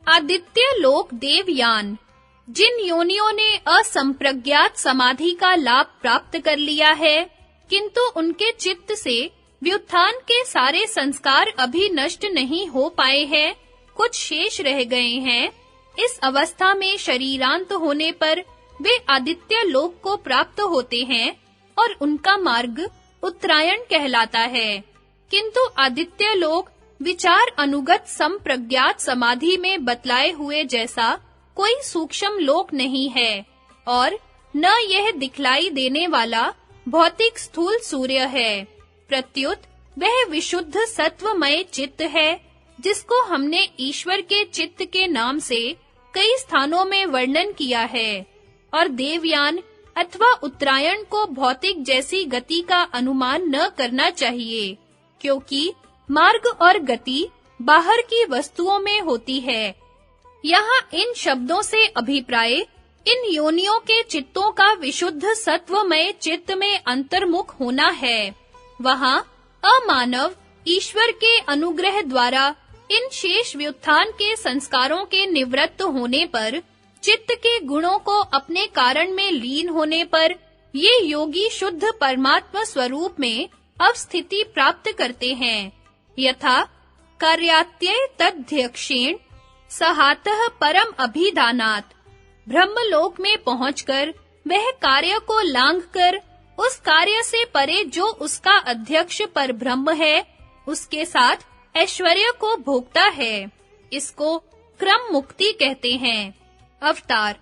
आदित्य लोक देवयान, जिन योनियों ने असंप्रज्ञात समाधि का लाभ प्राप्त कर लिया है, किंतु उनके चित्त से व्युत्थान के सारे संस्कार अभी नष्ट नहीं हो पाए हैं, कुछ शेष रह गए हैं, इस अवस्था में शरीरांत होने पर वे आदित्य लोक को प्राप्त होते हैं और उनका मार्ग उत्तरायण कहलाता है। किंतु आदित्य लोक विचार अनुगत संप्रज्ञात समाधि में बतलाए हुए जैसा कोई सूक्ष्म लोक नहीं है और न यह दिखलाई देने वाला भौतिक स्थूल सूर्य है। प्रत्युत वह विशुद्ध सत्वमय चित्त है, जिसको हमने ईश्वर के चित्त के नाम से कई स्थानों में वर्णन किया है, और देवयान अथवा उत्तरायण को भौतिक जैसी गति का अनुमान न करना चाहिए, क्योंकि मार्ग और गति बाहर की वस्तुओं में होती है। यहाँ इन शब्दों से अभिप्राय इन योनियों के चित्तों का विशुद्ध सत्वमय चित्त में अंतर्मुख होना है। वहाँ अमानव ईश्वर के अनुग्रह द्वारा इन शेष व्युत्थान के संस्कारों के निवृत्त होने पर, चित्त के गुणों को अपने कारण में लीन होने पर, ये योगी शुद्ध परमात्मा स्वरूप में अवस्थिति प्राप्त करते हैं। यथा कार्यात्यय तद्ध्यक्षेण सहातः परम अभिधानात्, ब्रह्मलोक में पहुंचकर वह कार्य को लांघकर उस कार्य से परे जो उसका अध्यक्ष पर ब्रह्म है, उसके साथ ऐश्वर्य को भोगता है। इसको क्रम मुक्ति कहते हैं। अवतार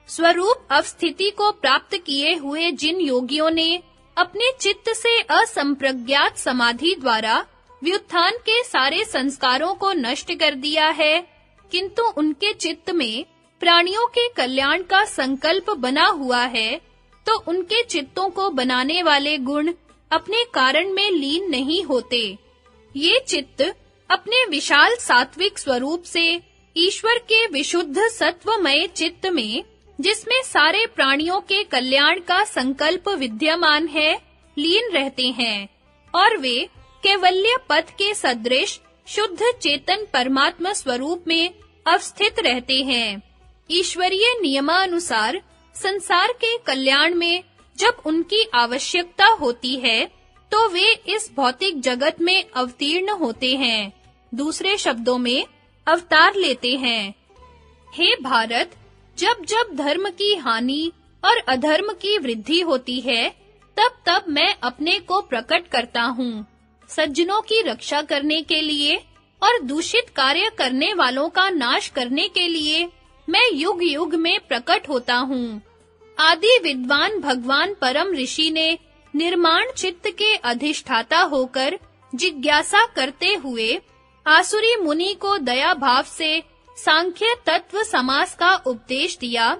स्वरूप अवस्थिति को प्राप्त किए हुए जिन योगियों ने अपने चित्त से असंप्रज्ञात समाधि द्वारा व्युत्थान के सारे संस्कारों को नष्ट कर दिया है, किंतु उनके चित्त में प्राणियों के कल्याण का संकल्प बना हुआ है, तो उनके चित्तों को बनाने वाले गुण अपने कारण में लीन नहीं होते। ये चित्त अपने विशाल सात्विक स्वरूप से ईश्वर के विशुद्ध सत्वमय चित्त में, जिसमें सारे प्राणियों के कल्याण का संकल्प विद्यमान है, लीन रहते हैं, और वे कैवल्य पथ के सदृश शुद्ध चेतन परमात्मा स्वरूप में अवस्थित रहते हैं। ईश्वरीय नियमानुसार संसार के कल्याण में जब उनकी आवश्यकता होती है, तो वे इस भौतिक जगत में अवतीर्ण होते हैं, दूसरे शब्दों में अवतार लेते हैं। हे भारत, जब जब धर्म की हानि और अधर्म की वृद्धि होती है, तब तब मैं अपने को प्रकट करता हूँ। सज्जनों की रक्षा करने के लिए और दूषित कार्य करने वालों का नाश करने के लिए मैं युग युग में प्रकट होता हूँ। आदि विद्वान भगवान परम ऋषि ने निर्माण चित्त के अधिष्ठाता होकर जिज्ञासा करते हुए आसुरी मुनि को दया भाव से सांख्य तत्व समास का उपदेश दिया,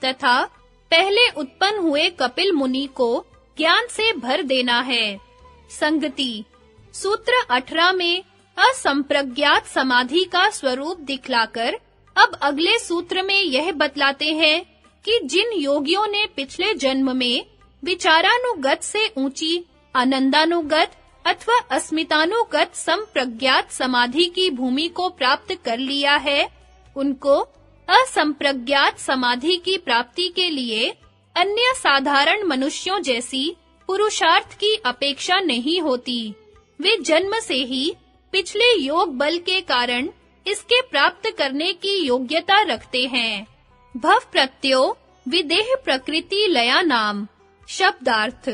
तथा पहले उत्पन्न हुए कपिल मुनि को ज्ञान से भर देना है। संगति सूत्र 18 में असंप्रज्ञात समाधि का स्वरूप दिखलाकर अब अगले सूत्र में यह बतलाते हैं कि जिन योगियों ने पिछले जन्म में विचारानुगत से ऊंची आनंदानुगत अथवा अस्मितानुगत संप्रज्ञात समाधि की भूमि को प्राप्त कर लिया है, उनको असंप्रज्ञात समाधि की प्राप्ति के लिए अन्य साधारण मनुष्यों जैसी पुरुषार्थ की अपेक्षा नहीं होती। वे जन्म से ही पिछले योग बल के कारण इसके प्राप्त करने की योग्यता रखते हैं। भव प्रत्ययो विदेह प्रकृति लया नाम। शब्दार्थ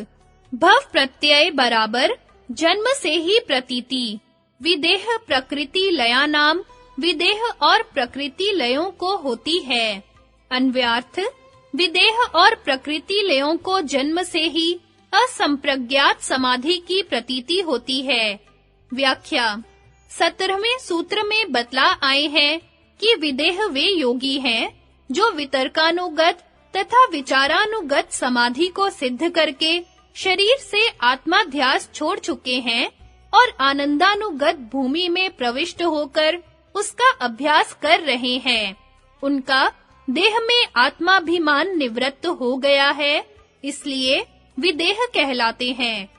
भव प्रत्यय बराबर जन्म से ही प्रतीति, विदेह प्रकृति लया नाम विदेह और प्रकृति लयों को होती है। अन्वयार्थ विदेह और प्रकृति लयों को जन्म से ही असंप्रज्ञात समाधि की प्रतीति होती है। व्याख्या 17वें सूत्र में बतला आए हैं कि विदेह वे योगी हैं जो वितर्कानुगत तथा विचारानुगत समाधि को सिद्ध करके शरीर से आत्माध्यास छोड़ चुके हैं और आनंदानुगत भूमि में प्रविष्ट होकर उसका अभ्यास कर रहे हैं। उनका देह में आत्माभिमान निवृत्त हो गया है, इसलिए विदेह कहलाते हैं।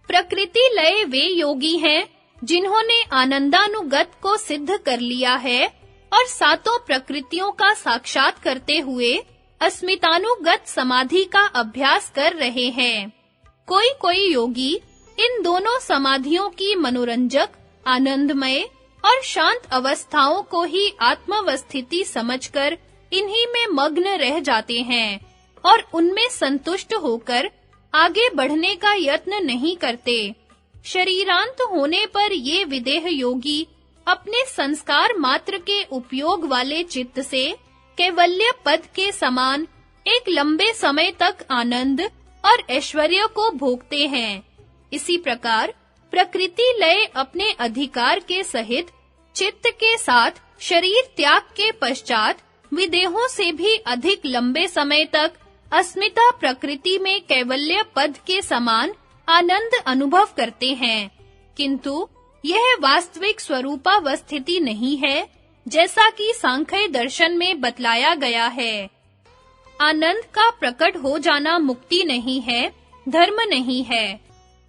प्रकृति लय वे योगी हैं जिन्होंने आनंदानुगत को सिद्ध कर लिया है और सातों प्रकृतियों का साक्षात करते हुए अस्मितानुगत समाधि का अभ्यास कर रहे हैं। कोई योगी इन दोनों समाधियों की मनोरंजक, आनंदमय और शांत अवस्थाओं को ही आत्मावस्थिति समझकर इन्हीं में मग्न रह जाते हैं और उनमें संतुष्ट होकर आगे बढ़ने का यत्न नहीं करते। शरीरांत होने पर ये विदेह योगी अपने संस्कार मात्र के उपयोग वाले चित्त से कैवल्य पद के समान एक लंबे समय तक आनंद और ऐश्वर्य को भोगते हैं। इसी प्रकार प्रकृति लय अपने अधिकार के सहित चित्त के साथ शरीर त्याग के पश्चात विदेहों से भी अधिक लंबे समय तक अस्मिता प्रकृति में कैवल्य पद के समान आनंद अनुभव करते हैं, किंतु यह वास्तविक स्वरूपावस्थिति नहीं है, जैसा कि सांख्य दर्शन में बतलाया गया है। आनंद का प्रकट हो जाना मुक्ति नहीं है, धर्म नहीं है।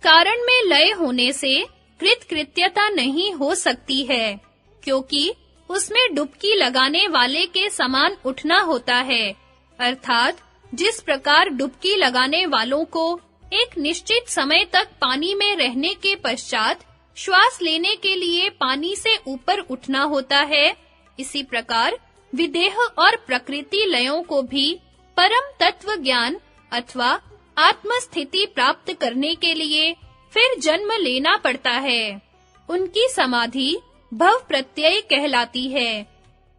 कारण में लय होने से कृतकृत्यता नहीं हो सकती है, क्योंकि उसमें डुबकी लगाने वाले के समान उठना होता है। अर्थात जिस प्रकार डुबकी लगाने वालों को एक निश्चित समय तक पानी में रहने के पश्चात श्वास लेने के लिए पानी से ऊपर उठना होता है, इसी प्रकार विदेह और प्रकृति लयों को भी परम तत्व ज्ञान अथवा आत्मस्थिति प्राप्त करने के लिए फिर जन्म लेना पड़ता है। उनकी समाधि भव प्रत्यय कहलाती है।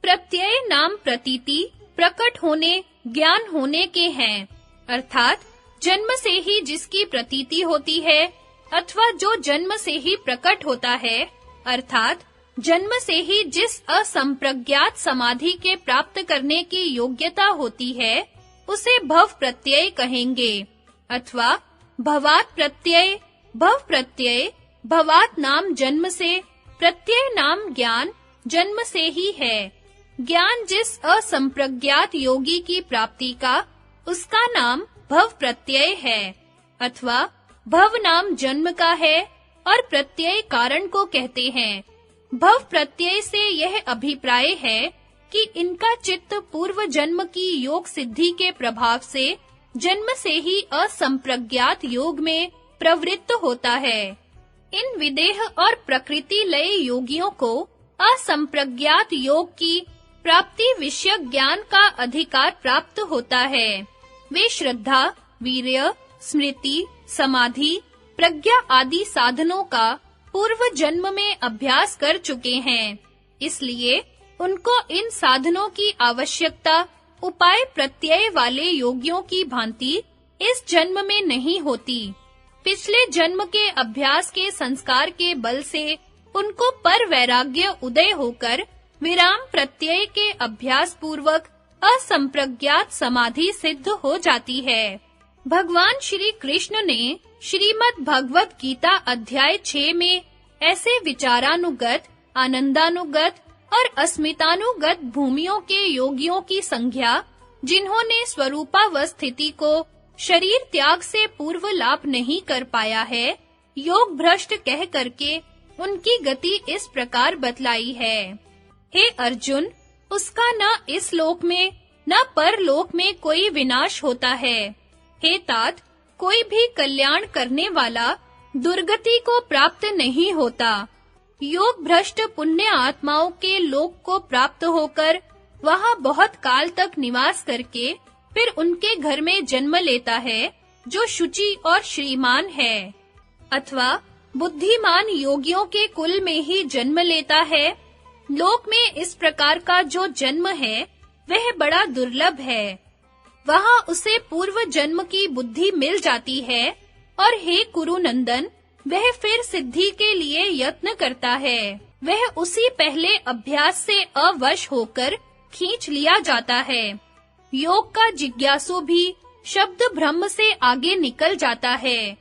प्रत्यय नाम प्रतीति, प्रकट होने, ज्ञान होने के हैं, अर्थात जन्म से ही जिसकी प्रतीति होती है अथवा जो जन्म से ही प्रकट होता है, अर्थात जन्म से ही जिस असंप्रज्ञात समाधि के प्राप्त करने की योग्यता होती है, उसे भव प्रत्यय कहेंगे। अथवा भवात् प्रत्यय, भव प्रत्यय, भवात् नाम जन्म से, प्रत्यय नाम ज्ञान, जन्म से ही है। ज्ञान जिस असंप्रज्ञात योगी की प्राप्ति का, उसका नाम भव प्रत्यय है। अथवा भव नाम जन्म का है और प्रत्यय कारण को कहते हैं। भव प्रत्यय से यह अभिप्राय है कि इनका चित्त पूर्व जन्म की योग सिद्धि के प्रभाव से जन्म से ही असंप्रज्ञात योग में प्रवृत्त होता है। इन विदेह और प्रकृति लय योगियों को असंप्रज्ञात योग की प्राप्ति विषयक ज्ञान का अधिकार प्राप्त होता है। वे श्रद्धा, वीर्य, स्मृति, समाधि, प्रज्ञा आदि साधनों का पूर्व जन्म में अभ्यास कर चुके हैं। इसलिए उनको इन साधनों की आवश्यकता उपाय प्रत्यय वाले योगियों की भांति इस जन्म में नहीं होती। पिछले जन्म के अभ्यास के संस्कार के बल से उनको पर वैराग्य उदय होकर विराम प्रत्यय के अभ्यास पूर्वक असंप्रज्ञात समाधि सिद्ध हो जाती है। भगवान श्री कृष्ण ने श्रीमद् भगवत गीता अध्याय 6 में ऐसे विचारानुगत, आनंदानुगत और अस्मितानुगत भूमियों के योगियों की संख्या, जिन्होंने स्वरूपावस्थिति को शरीर त्याग से पूर्व लाभ नहीं कर पाया है, योग भ्रष्ट कह करके उनकी गति इस प्रकार बतलाई है। हे अर्जुन, उसका न इस लोक में न परलोक में कोई विनाश होता है। हे तात, कोई भी कल्याण करने वाला दुर्गति को प्राप्त नहीं होता। योग भ्रष्ट पुण्य आत्माओं के लोक को प्राप्त होकर वहां बहुत काल तक निवास करके फिर उनके घर में जन्म लेता है, जो शुचि और श्रीमान है। अथवा बुद्धिमान योगियों के कुल में ही जन्म लेता है। लोक में इस प्रकार का जो जन्म है, वह बड़ा दुर्लभ है। वहां उसे पूर्व जन्म की बुद्धि मिल जाती है और हे कुरुनंदन, वह फिर सिद्धि के लिए यत्न करता है। वह उसी पहले अभ्यास से अवश होकर खींच लिया जाता है। योग का जिज्ञासु भी शब्द ब्रह्म से आगे निकल जाता है।